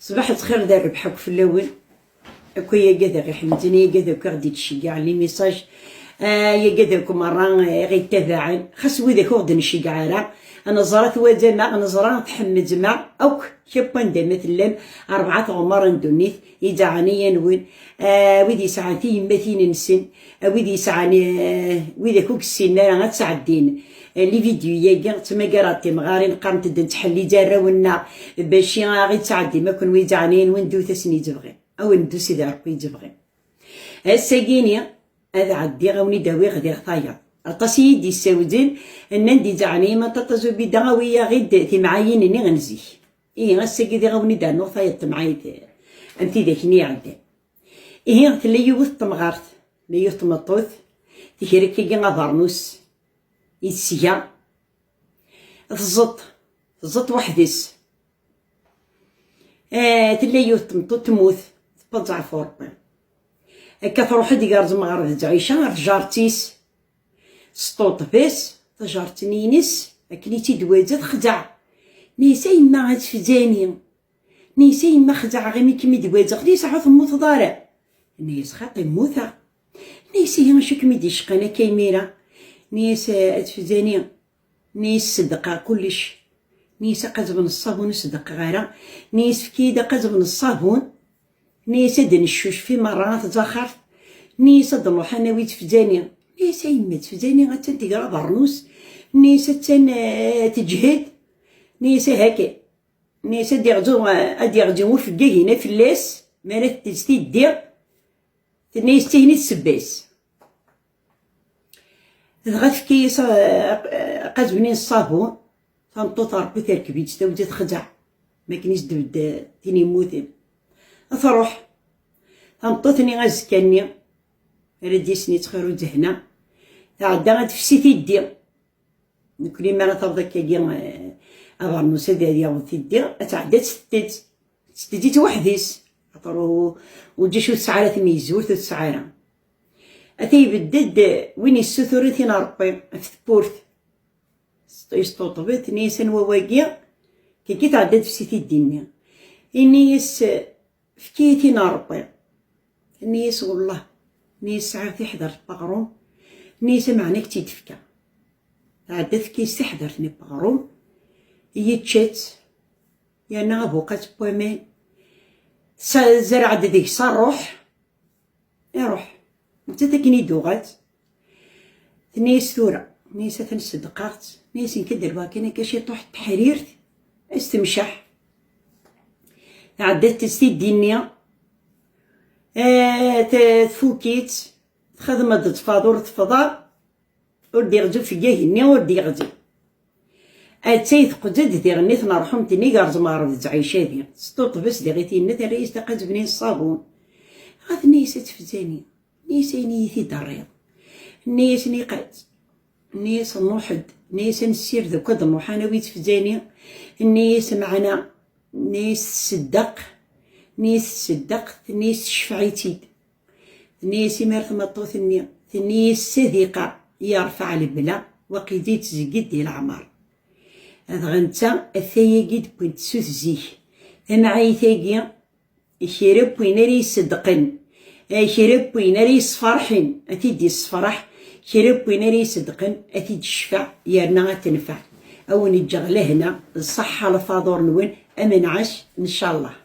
صباح الخير دار ربحك في الاول اكويا كذا غير حمدني كذا كغدي تشجع لي ميساج يا كذاكم مرة غير تابعين خاص وذاك غد نشجع راه انا زرات وزما انا زرات تحمد ما اوك شبان دا مثلا 4 عمر ندونيت يدعني ينوين ويدي ساعتي يمتين نسن ويدي ساعني ويدي كوك السن راه غتسعدين لي فيديو ياكا تما قراتي مغارين قامت تحلي جاره ونا باش غير تعدي ما كون ويدعني وندو تسني تبغي او ندو سيدي ربي تبغي الساكيني هذا عدي غوني داوي غادي غطايا القصيد دي السودين ان ندي تعني ما تطزو بدغويه غير تي معاينني غنزي غساكي دي غوني دا نوطايا تمعايد انت ذاكني عدي تلي يوث تمغارت لي يوث مطوث تيكريكي غافرنوس يتسيا تزط وحديس تلي يوث تموت تبضع فوربي هكا تروح ديكارز مغرب تعيشة جارتيس سطوط فيس تجارتني نيس اكني تيدوازا تخدع نيسا يما غتفداني نيسا يما خدع غير كيما دوازا نيسا عوض موت ضارع نيس خاطي موثا نيسا هي شو كيما ديشقانا كيميرا نيسا تفداني نيس صدقا كلش نيسا قزبن الصابون صدق غيرا نيس فكيدا قزبن الصابون نيسا دنشوش في مرات زخر نيسا دروح انا ويت فداني نيسا يما تفداني غتدي راه برنوس نيسا تجهد نيسا هكا نيسا ديغزو فكا هنا في اللاس مالات تستي دير نيس تهني السباس تغف كيس قزبني الصابون تنطوط ربي تركبيت تاودي تخدع ما كاينش دبدا تيني موتين تروح تنطوطني غازكاني ردي سني تخيرو دهنا تعدى غتفسي تيدي نكوني ما تبدا كاكي ابرنوسا ديال تيدي تعدى تستديت وحديس عطرو وجا شو تسعارة ميزور تسعارة أتيبدد وين السثورتين ربي في البورت يستوطبت نيسان وواقيا كي تعدد في سيتي الدنيا النيس فكيتين ربي النيس والله نيس ساعات يحضر بغروم نيس معناك تيدفكا تعدد كيس تحضرتني بغروم يتشات يعني غابوقات بومان زرع ديك صاروح يروح نتا تاكني دوغات نيس ثورة نيسا تنصدقات نيس نكدر واكنا كاشي طوح تحريرت استمشح عدات تستي الدنيا تفوكيت تخدم ضد فاضور تفضا ودي غزو في جاهني ودي غزو اتسيت قدد دي غنيت نرحم تني غارز مارد تعيشة دي سطوط بس دي غيتي نتا رئيس تقاز بنين الصابون غاث نيسا تفزاني نيسا نيتي دريض نيس نيقات نيس نوحد نيس نسير ذوك هاد نروح انا ويت فزاني نيس معنا نيس صدق نيس شفعيتي نيس مارث مطوث نيس صديقة يرفع البلا وقيديت زقد ديال العمر هذا غنتا الثايقيد بوينت سوث زيك معاي ثاقي يشرب وين راه يصدقن شرب وين راه يصفرحن اتيدي الصفرح شرب وين راه يصدقن اتيد الشفع يارنا غتنفع او نجغ لهنا الصحة الفاضور نوين امن عاش ان شاء الله.